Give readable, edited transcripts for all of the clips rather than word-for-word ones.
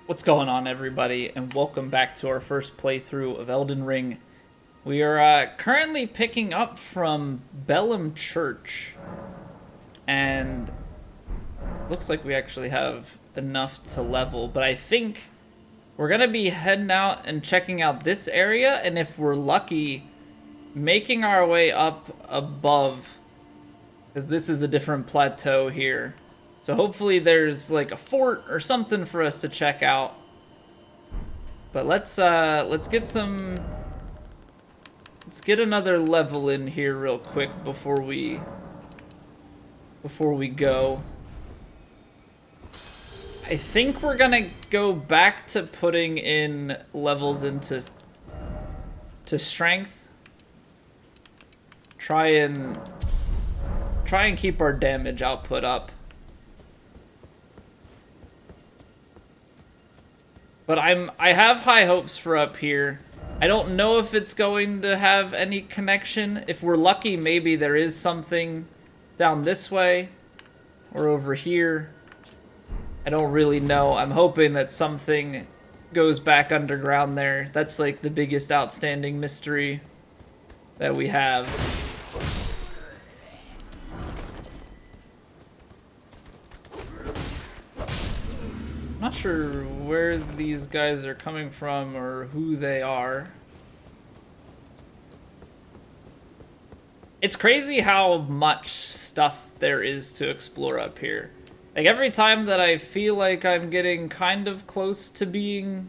What's going on, everybody, and welcome back to our first playthrough of Elden Ring. We are currently picking up from Bellum Church, and looks like we actually have enough to level, but I think we're going to be heading out and checking out this area, and if we're lucky, making our way up above, because this is a different plateau here. So hopefully there's like a fort or something for us to check out. But let's get another level in here real quick before we go. I think we're gonna go back to putting in levels into strength. Try and keep our damage output up. But I have high hopes for up here. I don't know if it's going to have any connection. If we're lucky, maybe there is something down this way or over here. I don't really know. I'm hoping that something goes back underground there. That's like the biggest outstanding mystery that we have. I'm not sure where these guys are coming from or who they are. It's crazy how much stuff there is to explore up here. Like every time that I feel like I'm getting kind of close to being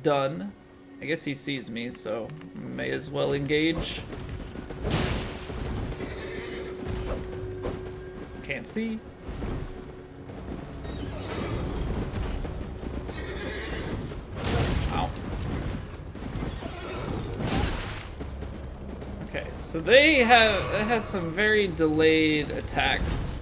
done. I guess he sees me, so may as well engage. Can't see. Okay, so it has some very delayed attacks.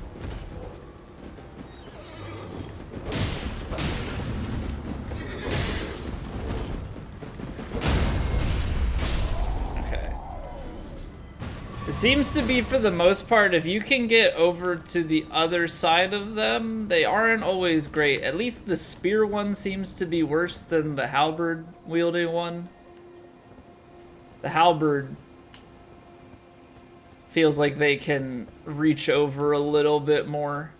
Okay. It seems to be, for the most part, if you can get over to the other side of them, they aren't always great. At least the spear one seems to be worse than the halberd wielding one. The halberd feels like they can reach over a little bit more.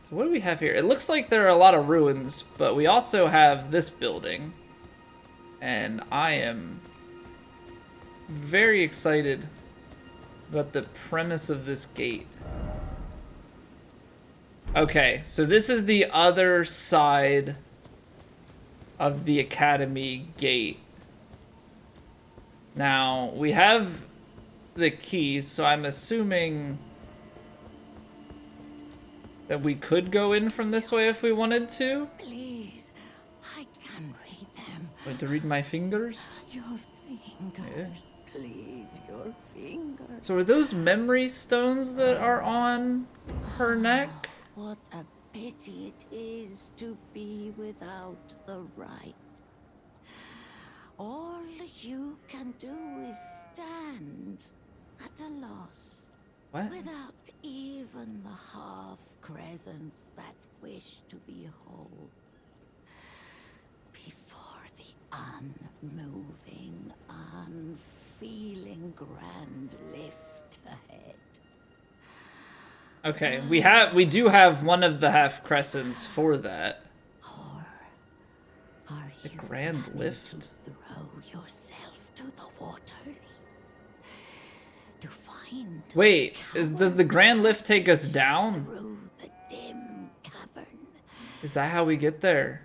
So what do we have here? It looks like there are a lot of ruins, but we also have this building. And I am very excited about the premise of this gate. Okay, so this is the other side of the academy gate. Now, we have the keys, so I'm assuming that we could go in from this way if we wanted to. Please, I can read them. Going to read my fingers? Your fingers, Yeah. please, your fingers. So are those memory stones that are on her neck? What a pity it is to be without the right. All you can do is stand at a loss. What? Without even the half-crescents that wish to be whole. Before the unmoving, unfeeling grand lift ahead. Okay, we do have one of the half crescents for that. Or are The you grand planning lift? to throw yourself to the waters? To find Wait, does the grand lift take us down? through the dim cavern? Is that how we get there?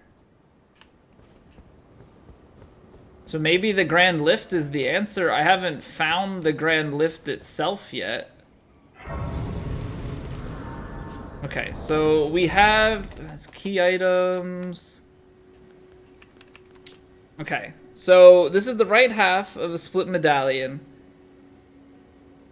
So maybe the grand lift is the answer. I haven't found the grand lift itself yet. Okay, so we have key items. Okay, so this is the right half of a split medallion.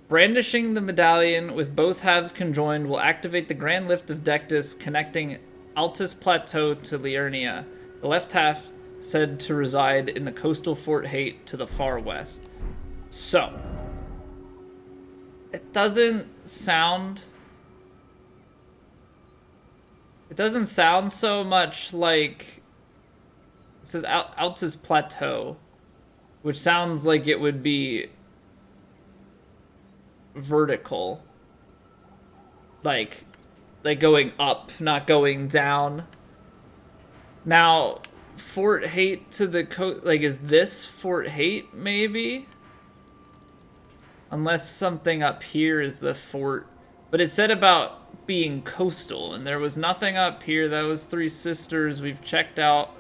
Brandishing the medallion with both halves conjoined will activate the Grand Lift of Dectus, connecting Altus Plateau to Liurnia. The left half said to reside in the coastal Fort Haight to the far west. So, it doesn't sound doesn't sound so much like... It says Altus Plateau, which sounds like it would be vertical. Like going up, not going down. Now, Fort Hate to the coast, like, is this Fort Hate, maybe? Unless something up here is the fort. But it said about being coastal, and there was nothing up here. That was Three Sisters. We've checked out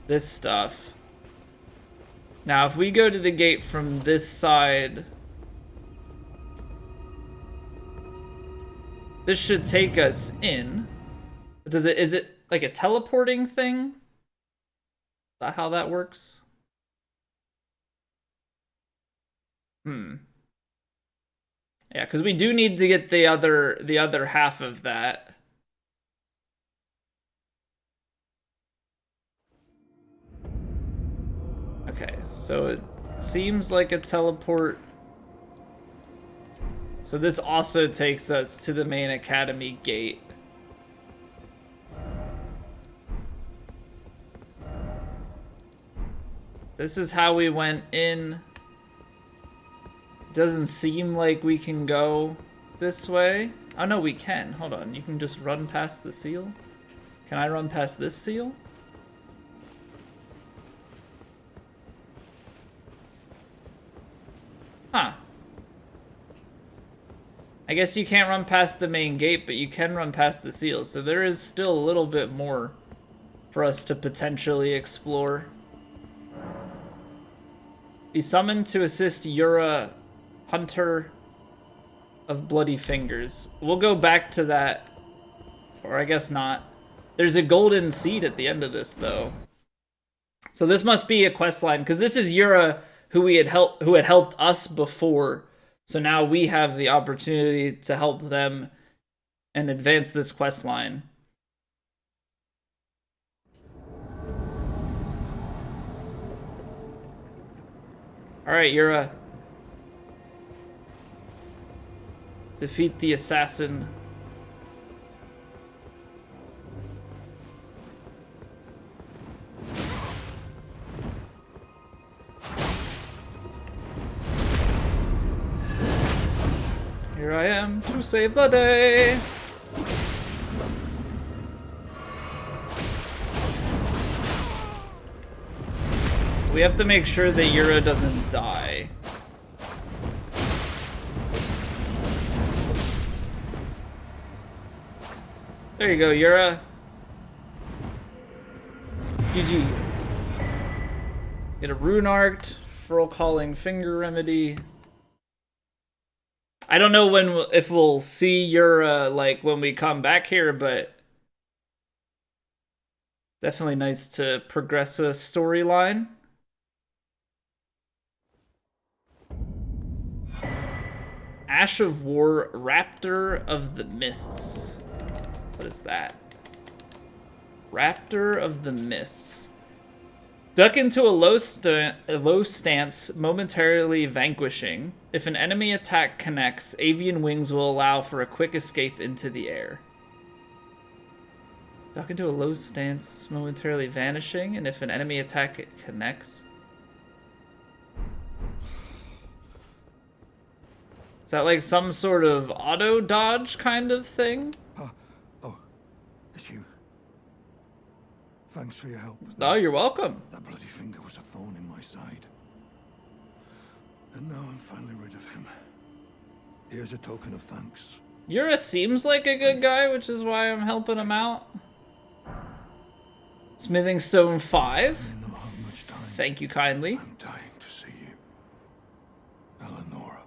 this stuff. Now, if we go to the gate from this side, this should take us in. Is it like a teleporting thing? Is that how that works? Yeah, because we do need to get the other half of that. Okay, so it seems like a teleport. So this also takes us to the main academy gate. This is how we went in. Doesn't seem like we can go this way. Oh no, we can. Hold on, you can just run past the seal? Can I run past this seal? Huh. I guess you can't run past the main gate, but you can run past the seal, so there is still a little bit more for us to potentially explore. Be summoned to assist Yura, Hunter of Bloody Fingers. We'll go back to that, or I guess not. There's a golden seed at the end of this, though. So this must be a quest line, because this is Yura who had helped us before. So now we have the opportunity to help them and advance this quest line. All right, Yura. Defeat the assassin. Here I am to save the day. We have to make sure that Yura doesn't die. There you go, Yura. GG. Get a rune art, furl calling finger remedy. I don't know if we'll see Yura like when we come back here, but definitely nice to progress a storyline. Ash of War, Raptor of the Mists. What is that? Raptor of the Mists. Duck into a low stance, momentarily vanquishing. If an enemy attack connects, avian wings will allow for a quick escape into the air. Duck into a low stance, momentarily vanishing, and if an enemy attack connects. Is that like some sort of auto dodge kind of thing? Oh, it's you. Thanks for your help. Oh, you're welcome. That bloody finger was a thorn in my side. And now I'm finally rid of him. Here's a token of thanks. Yura seems like a good guy, which is why I'm helping him out. Smithing Stone 5. I know how much time. Thank you kindly. I'm dying to see you. Eleonora.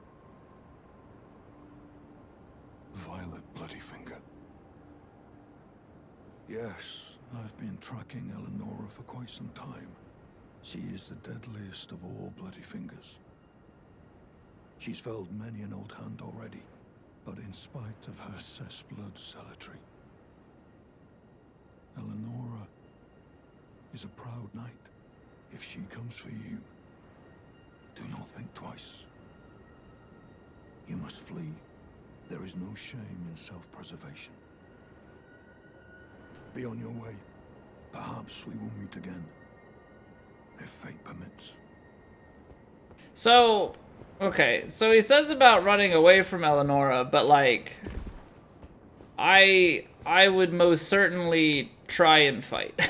Violet Bloodyfinger. Yes, I've been tracking Eleonora for quite some time. She is the deadliest of all Bloody Fingers. She's felled many an old hand already, but in spite of her cessblood zealotry, Eleonora is a proud knight. If she comes for you, do not think twice. You must flee. There is no shame in self-preservation. Be on your way. Perhaps we will meet again. If fate permits. So, okay, so he says about running away from Eleonora, but like, I would most certainly try and fight.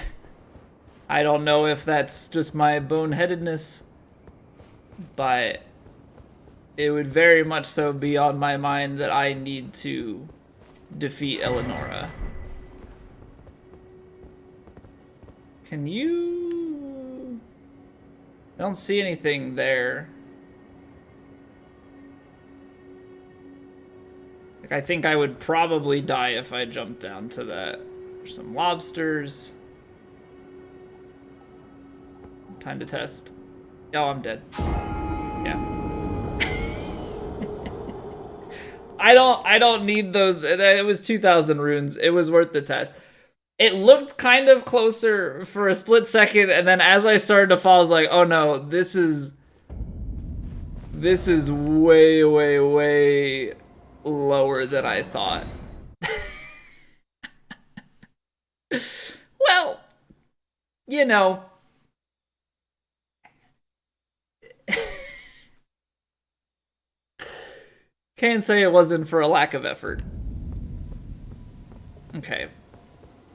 I don't know if that's just my boneheadedness, but it would very much so be on my mind that I need to defeat Eleonora. Can you... I don't see anything there. Like, I think I would probably die if I jumped down to that. There's some lobsters. Time to test. Oh, I'm dead. Yeah. I don't need those. It was 2,000 runes. It was worth the test. It looked kind of closer for a split second, and then as I started to fall, I was like, oh no, this is way, way, way lower than I thought. Well, you know. Can't say it wasn't for a lack of effort. Okay.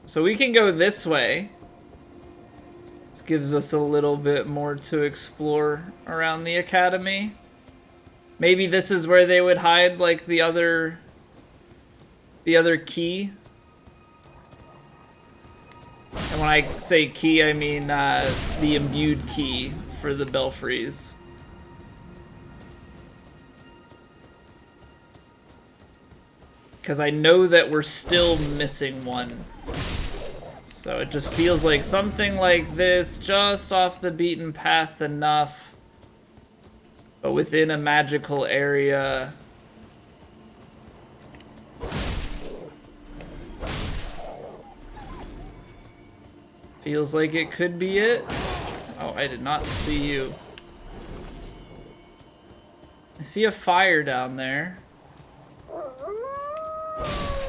So we can go this way. This gives us a little bit more to explore around the academy. Maybe this is where they would hide, like, the other key. And when I say key, I mean the imbued key for the belfries. Because I know that we're still missing one. So it just feels like something like this, just off the beaten path enough, but within a magical area. Feels like it could be it. Oh, I did not see you. I see a fire down there.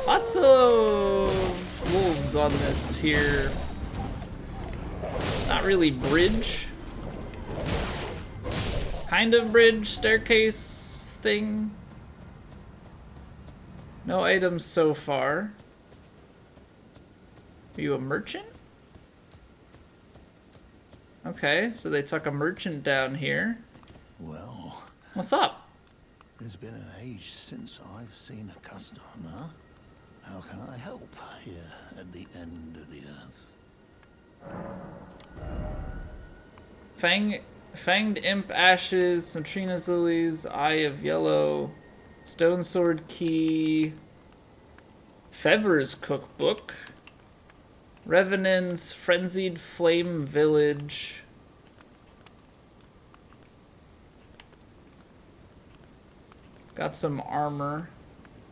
Lots of wolves on this here. Not really bridge. Kind of bridge, staircase thing. No items so far. Are you a merchant? Okay, so they took a merchant down here. Well, what's up? It's been an age since I've seen a customer. How can I help here at the end of the earth? Fanged imp ashes, some Trina's lilies, eye of yellow, stone sword key, Fever's cookbook, Revenant's frenzied flame village. Got some armor.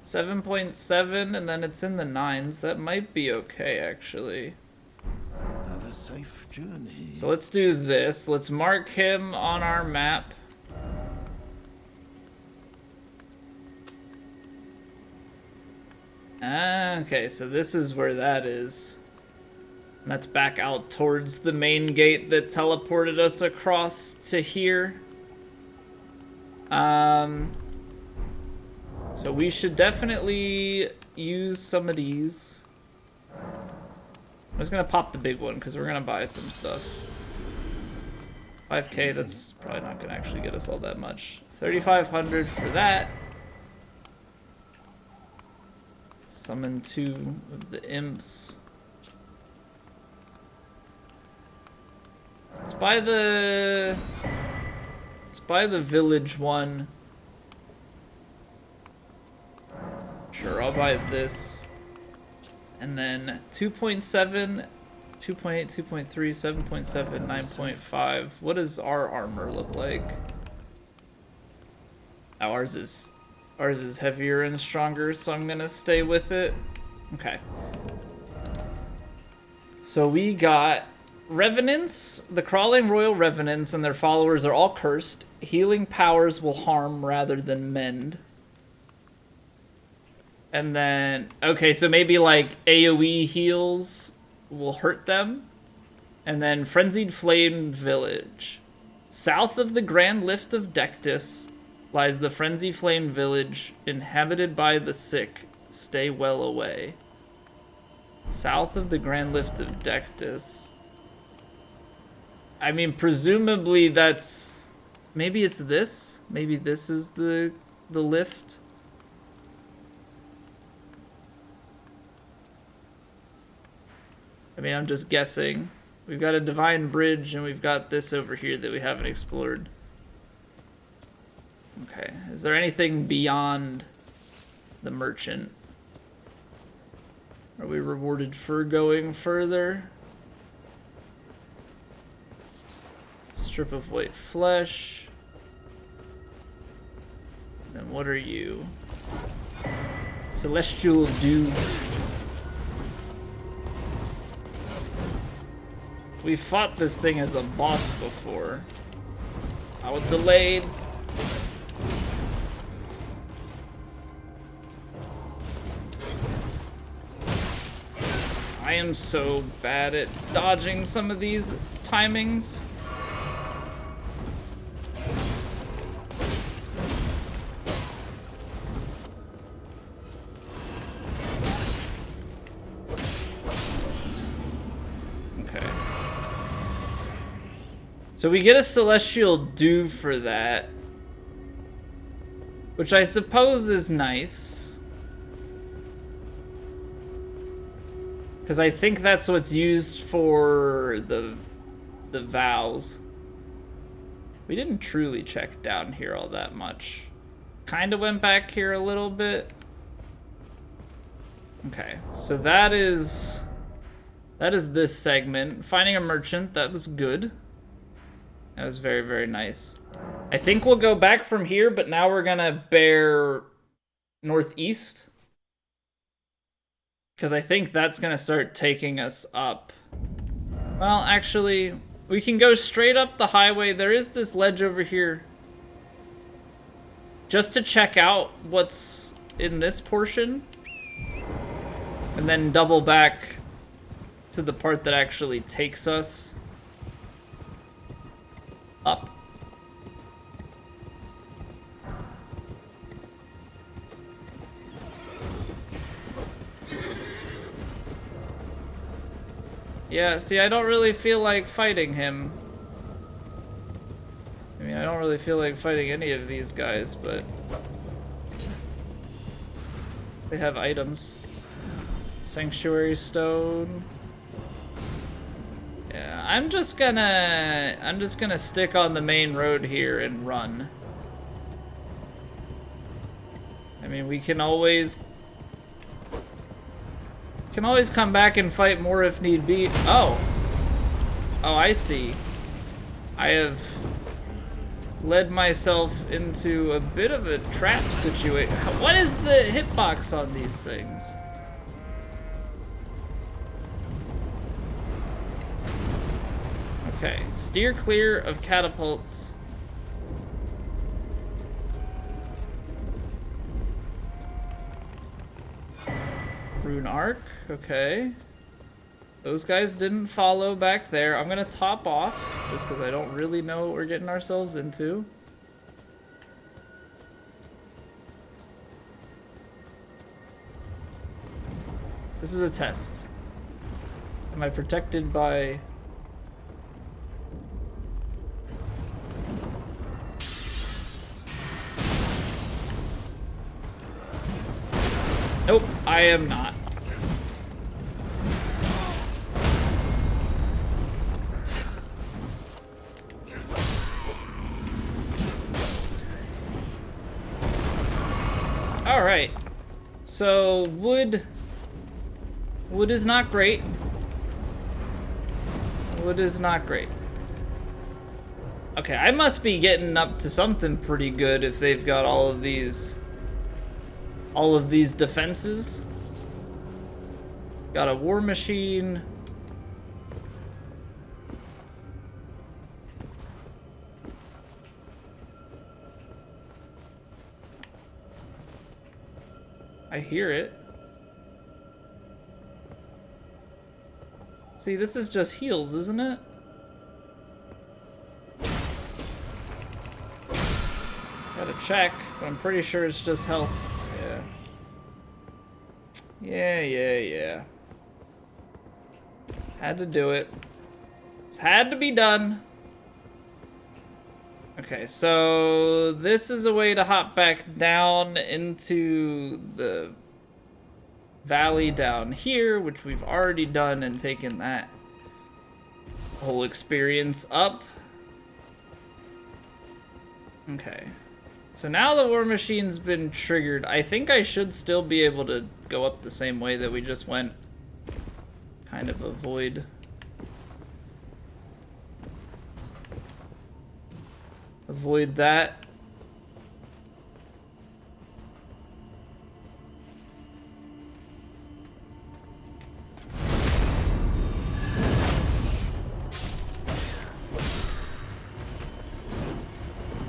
7.7 and then it's in the 9s. That might be okay, actually. Have a safe journey. So let's do this. Let's mark him on our map. Okay, so this is where that is. And that's back out towards the main gate that teleported us across to here. So we should definitely use some of these. I'm just gonna pop the big one because we're gonna buy some stuff. 5k, that's probably not gonna actually get us all that much. 3,500 for that. Summon 2 of the imps. Let's buy the village one. Sure, I'll buy this. And then 2.7, 2.8, 2.3, 7.7, 9.5. What does our armor look like? Oh, ours is heavier and stronger, so I'm gonna stay with it. Okay. So we got Revenants. The crawling royal revenants and their followers are all cursed. Healing powers will harm rather than mend. And then, okay, so maybe like AoE heals will hurt them. And then Frenzied Flame Village. South of the Grand Lift of Dectus lies the Frenzied Flame Village, inhabited by the sick. Stay well away. South of the Grand Lift of Dectus. I mean, presumably that's... Maybe it's this? Maybe this is the lift? I mean, I'm just guessing. We've got a Divine Bridge, and we've got this over here that we haven't explored. Okay, is there anything beyond the merchant? Are we rewarded for going further? Strip of white flesh. Then what are you? Celestial Dew. We fought this thing as a boss before. I was delayed. I am so bad at dodging some of these timings. So we get a Celestial Dew for that, which I suppose is nice, because I think that's what's used for the vows. We didn't truly check down here all that much. Kind of went back here a little bit. Okay, so that is this segment. Finding a merchant, that was good. That was very, very nice. I think we'll go back from here, but now we're gonna bear northeast. Because I think that's gonna start taking us up. Well, actually, we can go straight up the highway. There is this ledge over here. Just to check out what's in this portion. And then double back to the part that actually takes us up. Yeah, see, I don't really feel like fighting him. I mean, I don't really feel like fighting any of these guys, but they have items. Sanctuary Stone. Yeah, I'm just gonna stick on the main road here and run. I mean, we can always come back and fight more if need be. Oh, I see. I have led myself into a bit of a trap situation. What is the hitbox on these things? Okay, steer clear of catapults. Rune Arc, okay. Those guys didn't follow back there. I'm gonna top off, just because I don't really know what we're getting ourselves into. This is a test. Am I protected by... Nope, I am not. Alright. So, wood is not great. Wood is not great. Okay, I must be getting up to something pretty good if they've got all of these defenses. Got a war machine. I hear it. See, this is just heals, isn't it? Gotta check, but I'm pretty sure it's just health. Yeah. Had to do it. It's had to be done. Okay, so this is a way to hop back down into the valley down here, which we've already done and taken that whole experience up. Okay. So now the war machine's been triggered. I think I should still be able to go up the same way that we just went. Kind of avoid that.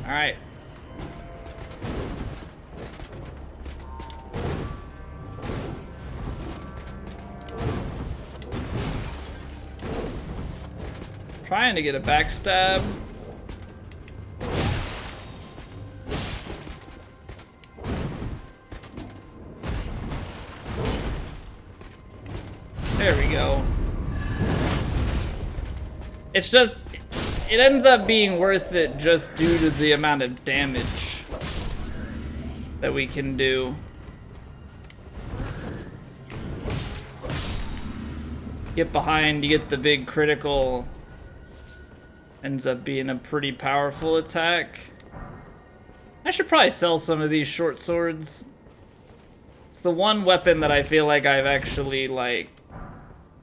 All right. Trying to get a backstab. There we go. It's just, it ends up being worth it just due to the amount of damage that we can do. Get behind, you get the big critical. Ends up being a pretty powerful attack. I should probably sell some of these short swords. It's the one weapon that I feel like I've actually, like,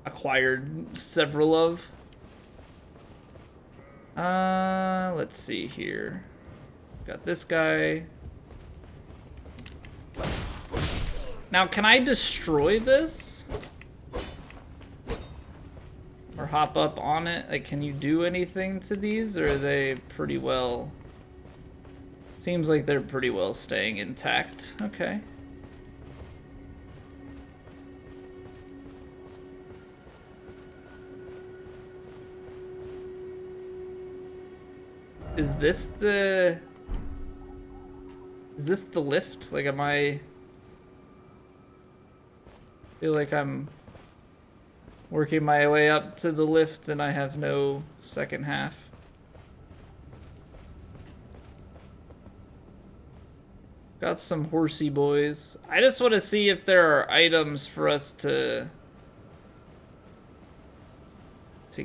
acquired several of. Let's see here. Got this guy. Now, can I destroy this? Or hop up on it? Like, can you do anything to these, or are they pretty well... Seems like they're pretty well staying intact. Okay. Is this the lift? Like, am I... feel like I'm working my way up to the lift and I have no second half. Got some horsey boys. I just want to see if there are items for us to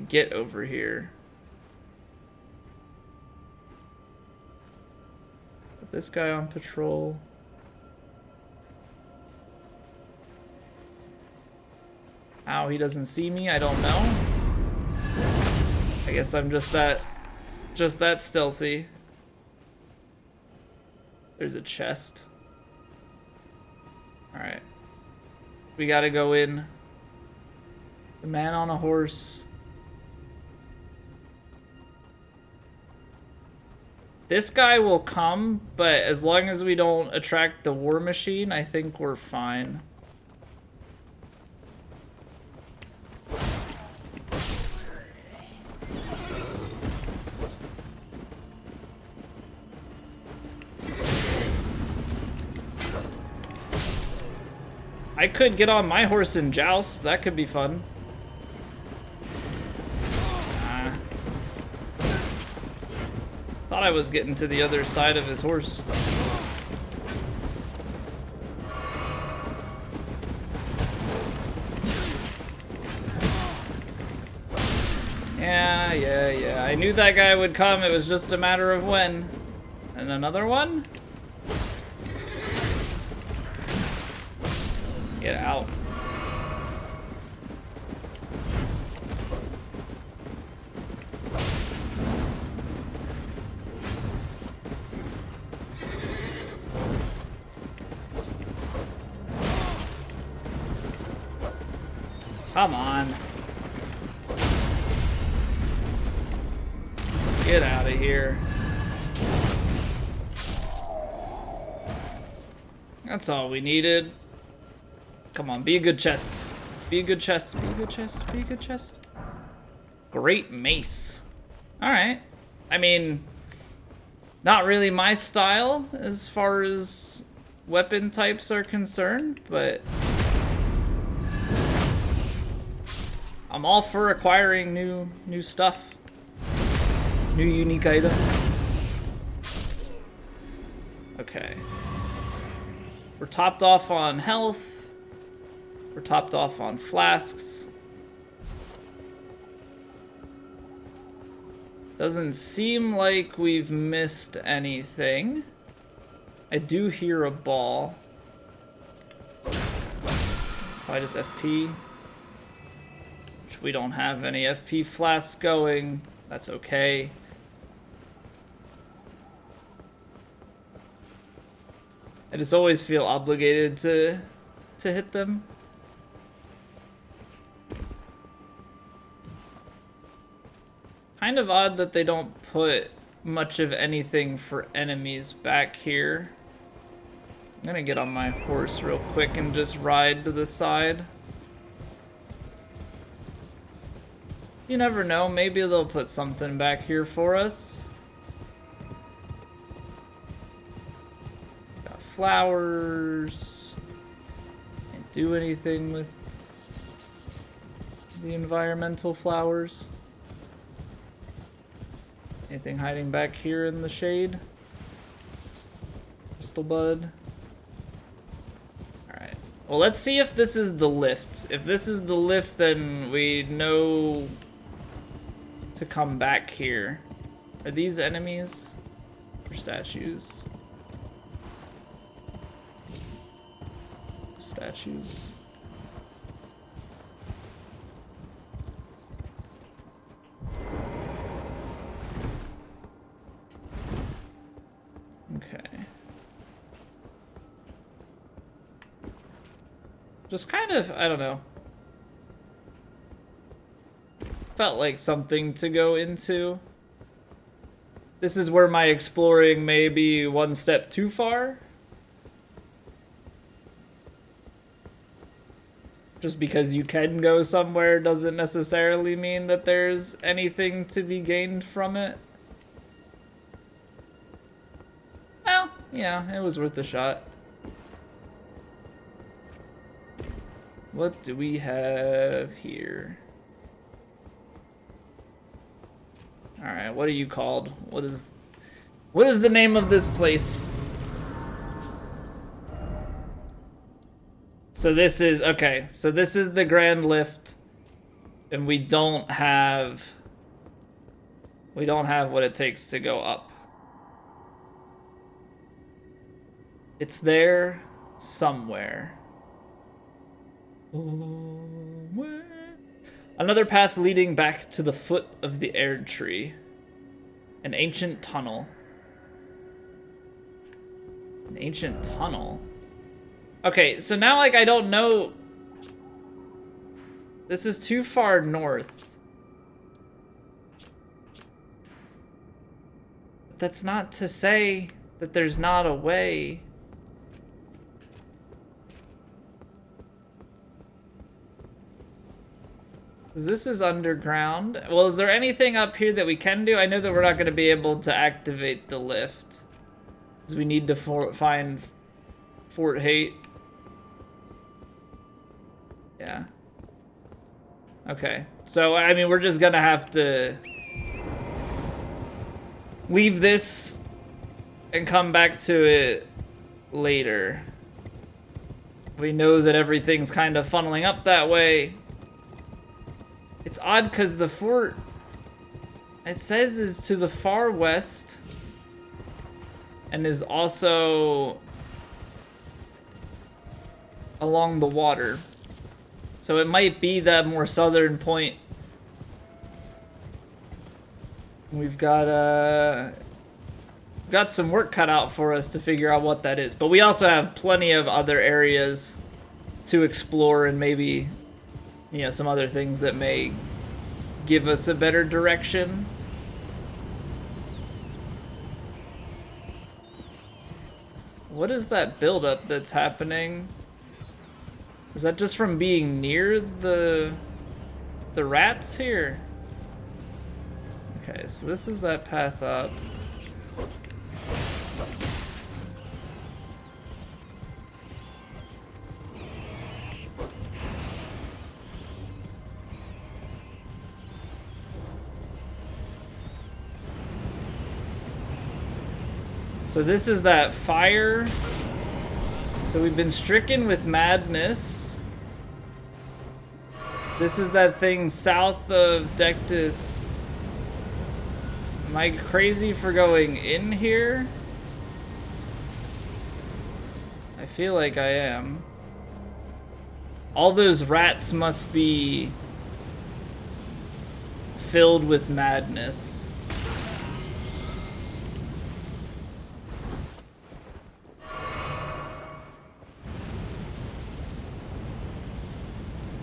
get over here. Put this guy on patrol. How he doesn't see me, I don't know. I guess I'm just that stealthy. There's a chest. All right. We gotta go in. The man on a horse. This guy will come, but as long as we don't attract the war machine, I think we're fine. I could get on my horse and joust. That could be fun. Thought I was getting to the other side of his horse. Yeah. I knew that guy would come. It was just a matter of when. And another one? Get out. Come on. Get out of here. That's all we needed. Come on, be a good chest. Be a good chest. Be a good chest. Be a good chest. Great mace. Alright. I mean, not really my style as far as weapon types are concerned, but I'm all for acquiring new stuff. New unique items. Okay. We're topped off on health. We're topped off on flasks. Doesn't seem like we've missed anything. I do hear a ball. Probably just FP. Which we don't have any FP flasks going. That's okay. I just always feel obligated to hit them. Kind of odd that they don't put much of anything for enemies back here. I'm gonna get on my horse real quick and just ride to the side. You never know, maybe they'll put something back here for us. Got flowers. Can't do anything with the environmental flowers. Anything hiding back here in the shade? Crystal bud. Alright. Well, let's see if this is the lift. If this is the lift, then we know to come back here. Are these enemies? Or statues? Statues. Okay. Just kind of, I don't know. Felt like something to go into. This is where my exploring may be one step too far. Just because you can go somewhere doesn't necessarily mean that there's anything to be gained from it. Well, yeah, it was worth a shot. What do we have here? Alright, what are you called? What is the name of this place? So this is, okay, so this is the Grand Lift, and we don't have what it takes to go up. It's there somewhere. Another path leading back to the foot of the Erd Tree. An ancient tunnel. An ancient tunnel. Okay, so now, like, I don't know. This is too far north. That's not to say that there's not a way. This is underground. Well, is there anything up here that we can do? I know that we're not going to be able to activate the lift. Because we need to find Fort Hate. Yeah. Okay. So, I mean, we're just going to have to leave this and come back to it later. We know that everything's kind of funneling up that way. It's odd because the fort, it says, is to the far west and is also along the water. So it might be that more southern point. We've got some work cut out for us to figure out what that is. But we also have plenty of other areas to explore and maybe, you know, some other things that may give us a better direction. What is that buildup that's happening? Is that just from being near the rats here? Okay, so this is that path up. So this is that fire. So we've been stricken with madness. This is that thing south of Dectus. Am I crazy for going in here? I feel like I am. All those rats must be filled with madness.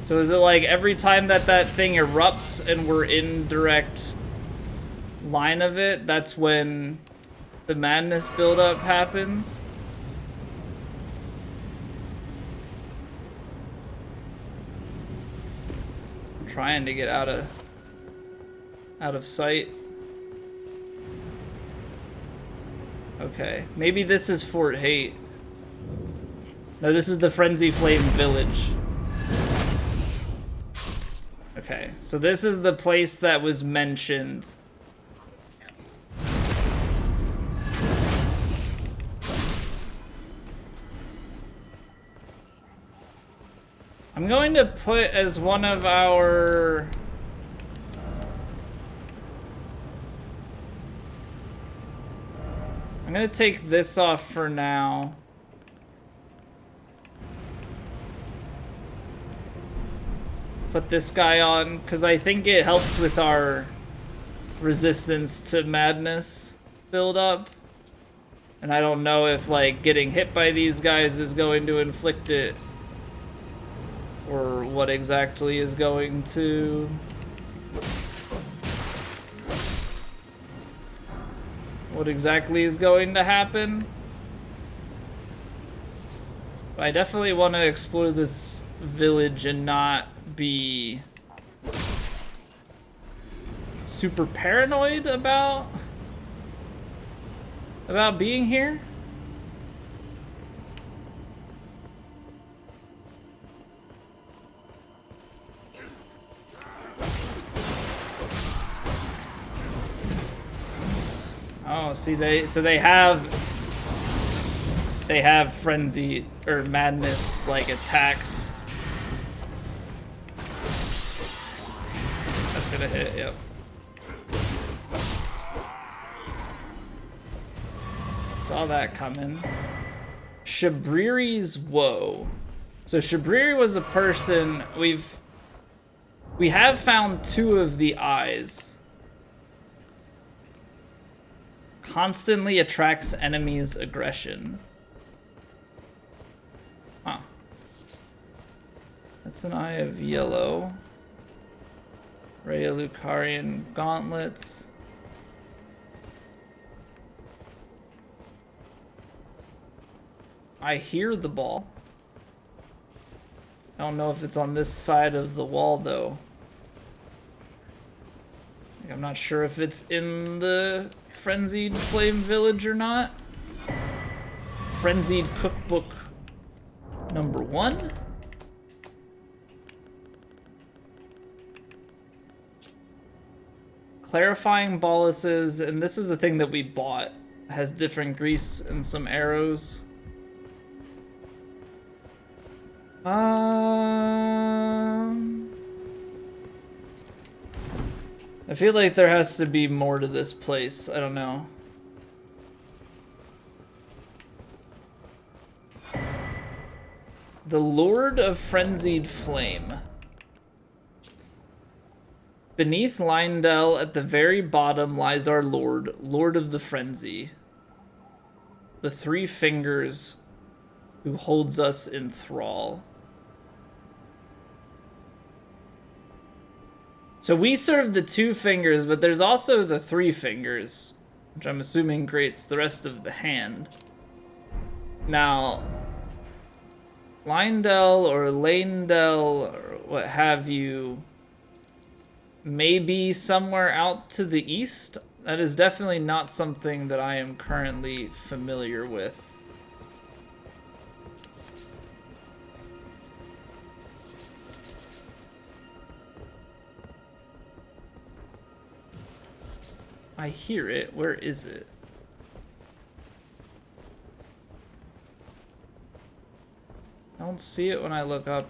So is it like every time that thing erupts and we're in direct line of it, that's when the madness buildup happens? I'm trying to get out of sight. Okay, maybe this is Fort Hate. No, this is the Frenzy Flame Village. Okay, so this is the place that was mentioned. I'm going to put as one of our... I'm going to take this off for now. Put this guy on, because I think it helps with our resistance to madness build up. And I don't know if, like, getting hit by these guys is going to inflict it, or what exactly is going to... What exactly is going to happen? But I definitely want to explore this village and not be super paranoid about being here. Oh, see, they have frenzy or madness like attacks. That's gonna hit, yep. Saw that coming. Shibriri's woe. So Shibriri was a person we have found 2 of the eyes. Constantly attracts enemies' aggression. Huh. That's an eye of yellow. Ray of Lucarian gauntlets. I hear the ball. I don't know if it's on this side of the wall though. I'm not sure if it's in the Frenzied Flame Village or not. Frenzied Cookbook number 1. Clarifying boluses, and this is the thing that we bought. It has different grease and some arrows. I feel like there has to be more to this place. I don't know. The Lord of Frenzied Flame. Beneath Liondell, at the very bottom, lies our Lord, Lord of the Frenzy. The 3 fingers who holds us in thrall. So we serve the 2 fingers, but there's also the 3 fingers, which I'm assuming creates the rest of the hand. Now, Liondell or Liondell or what have you may be somewhere out to the east. That is definitely not something that I am currently familiar with. I hear it. Where is it? I don't see it when I look up.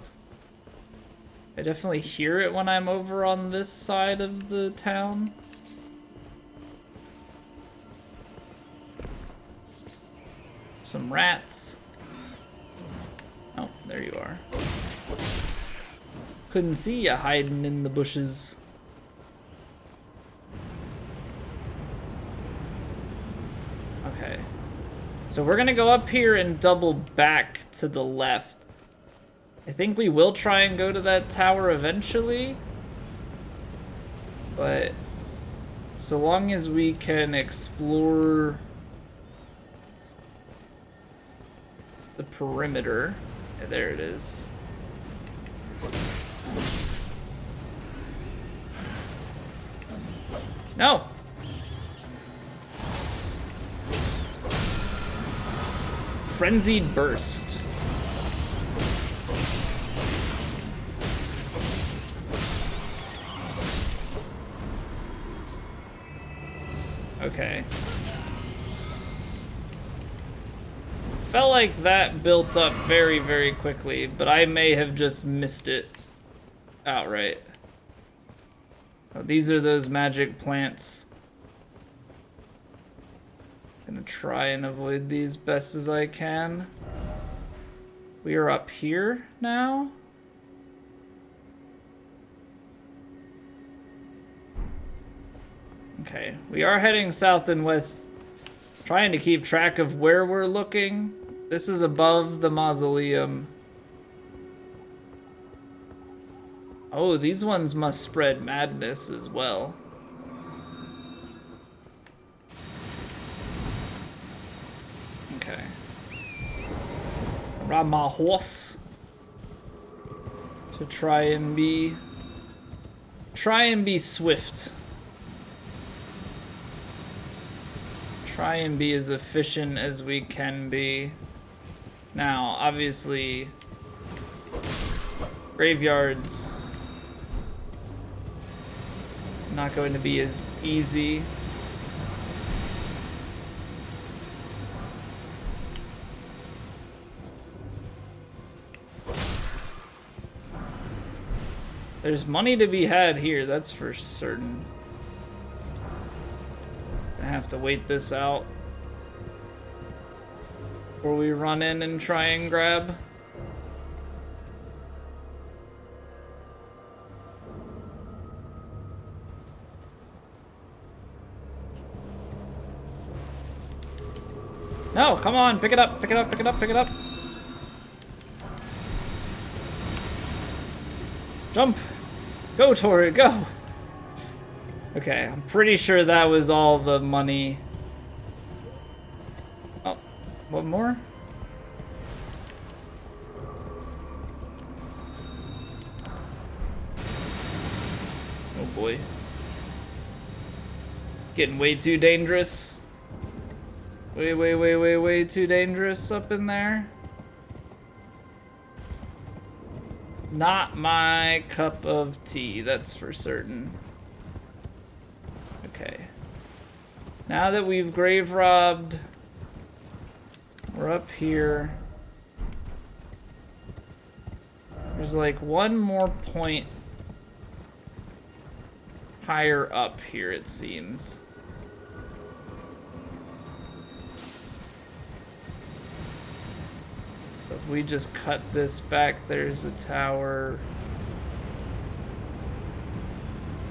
I definitely hear it when I'm over on this side of the town. Some rats. Oh, there you are. Couldn't see you hiding in the bushes. Okay. So we're gonna go up here and double back to the left. I think we will try and go to that tower eventually. But so long as we can explore the perimeter. Yeah, there it is. No! Frenzied burst. Okay. Felt like that built up very, very quickly, but I may have just missed it outright. Oh, these are those magic plants. Gonna try and avoid these best as I can. We are up here now. Okay, we are heading south and west, trying to keep track of where we're looking. This is above the Mausoleum. Oh, these ones must spread madness as well. Okay. Ride my horse to try and be swift. Try and be as efficient as we can be. Now, obviously, graveyards not going to be as easy. There's money to be had here, that's for certain. I have to wait this out before we run in and try and grab. No, come on, pick it up, pick it up, pick it up, pick it up. Jump! Go, Tori, go! Okay, I'm pretty sure that was all the money. Oh, one more? Oh boy. It's getting way too dangerous. Way too dangerous up in there. Not my cup of tea, that's for certain. Okay. Now that we've grave robbed, we're up here. There's like one more point higher up here, it seems. So if we just cut this back, there's a tower.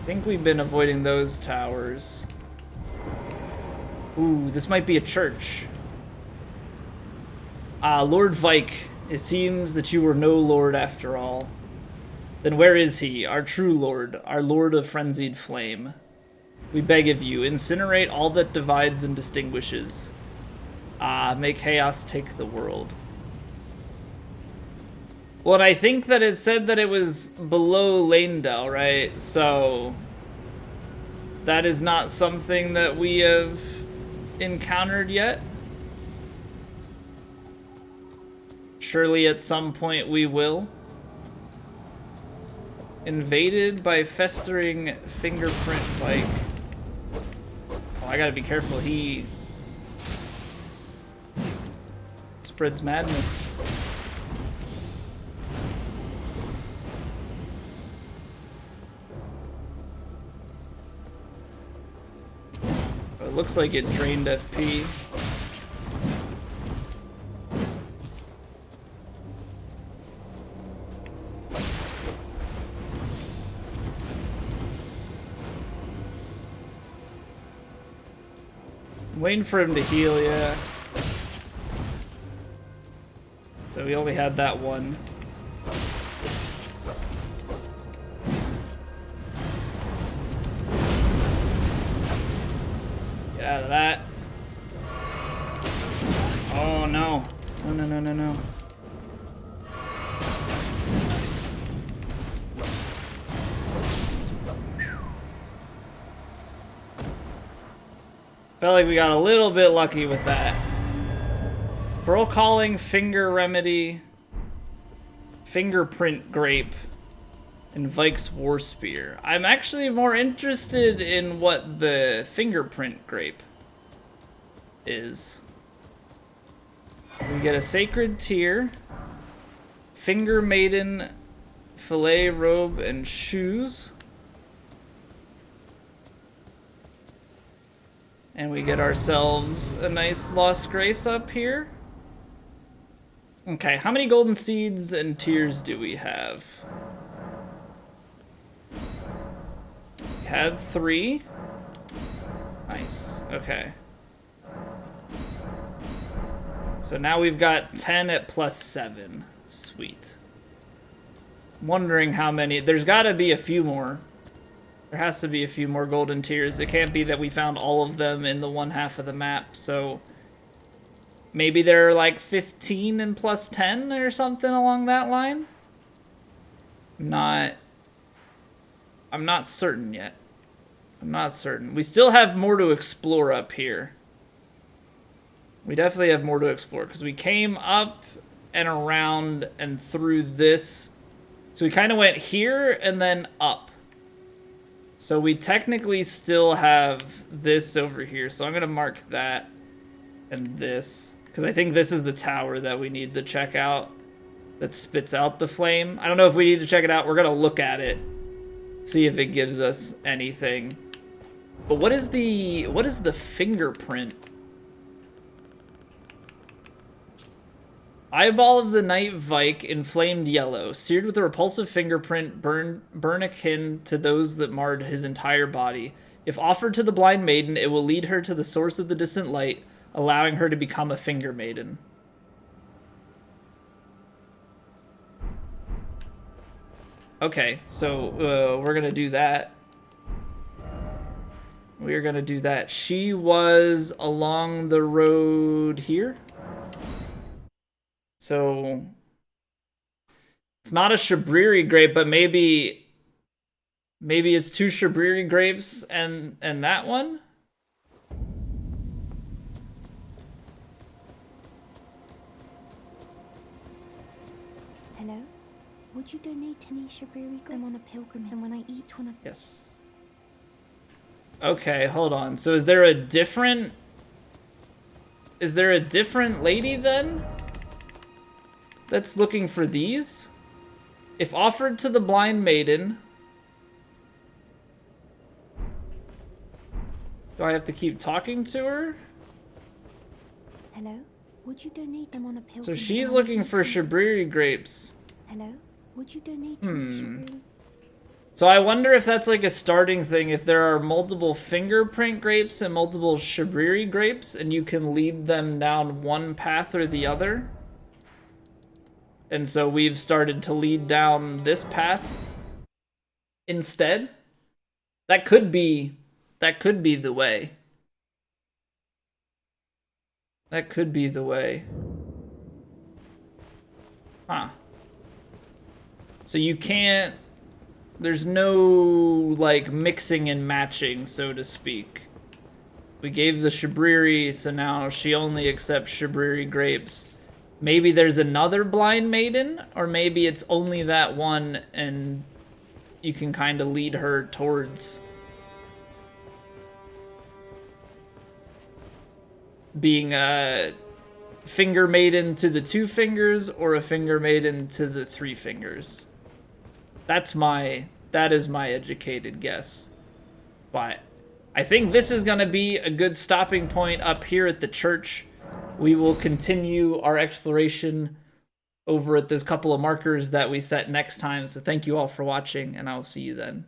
I think we've been avoiding those towers. Ooh, this might be a church. Lord Vike, it seems that you were no lord after all. Then where is he, our true lord, our lord of frenzied flame? We beg of you, incinerate all that divides and distinguishes. May chaos take the world. Well, and I think that it said that it was below Liondell, right? So that is not something that we have encountered yet. Surely at some point we will. Invaded by festering fingerprint bike. Oh, I gotta be careful. He spreads madness. Oh, it looks like it drained FP. Waiting for him to heal, yeah. So we only had that one. Get out of that. Oh no. No, no, no, no, no. Felt like we got a little bit lucky with that. Pearl Calling, Finger Remedy, Fingerprint Grape, and Vike's War Spear. I'm actually more interested in what the Fingerprint Grape is. We get a Sacred Tear, Finger Maiden, Fillet Robe, and Shoes. And we get ourselves a nice Lost Grace up here. Okay, how many golden seeds and tears do we have? We had 3. Nice, okay. So now we've got 10 at +7. Sweet. Wondering how many, there's gotta be a few more. There has to be a few more golden tears. It can't be that we found all of them in the one half of the map, so maybe they're like 15 and +10 or something along that line. I'm not certain yet. I'm not certain. We still have more to explore up here. We definitely have more to explore because we came up and around and through this. So we kind of went here and then up. So we technically still have this over here. So I'm going to mark that and this. Because I think this is the tower that we need to check out. That spits out the flame. I don't know if we need to check it out. We're going to look at it. See if it gives us anything. But what is the fingerprint? Eyeball of the Night Vike, inflamed yellow, seared with a repulsive fingerprint, burn akin to those that marred his entire body. If offered to the blind maiden, it will lead her to the source of the distant light, allowing her to become a finger maiden. Okay, so we're gonna do that. We're gonna do that. She was along the road here. So it's not a Shibriri grape, but maybe it's 2 Shibriri grapes and that one. Hello? Would you donate any Shibriri grape? I'm on a pilgrimage, and when I eat one of... Yes. Okay, hold on. So is there a different lady then? That's looking for these? If offered to the blind maiden... Do I have to keep talking to her? Hello? Would you donate them on a pilgrimage? So she's looking for Shibriri grapes. Hello? Would you donate Shibriri? So I wonder if that's like a starting thing, if there are multiple fingerprint grapes and multiple Shibriri grapes, and you can lead them down one path or the other. And so we've started to lead down this path instead. That could be the way. That could be the way. Huh. So you can't, there's no, like, mixing and matching, so to speak. We gave the Shibriri, so now she only accepts Shibriri grapes. Maybe there's another blind maiden, or maybe it's only that one, and you can kind of lead her towards being a finger maiden to the 2 fingers, or a finger maiden to the 3 fingers. That is my educated guess. But I think this is gonna be a good stopping point up here at the church. We will continue our exploration over at those couple of markers that we set next time. So thank you all for watching, and I will see you then.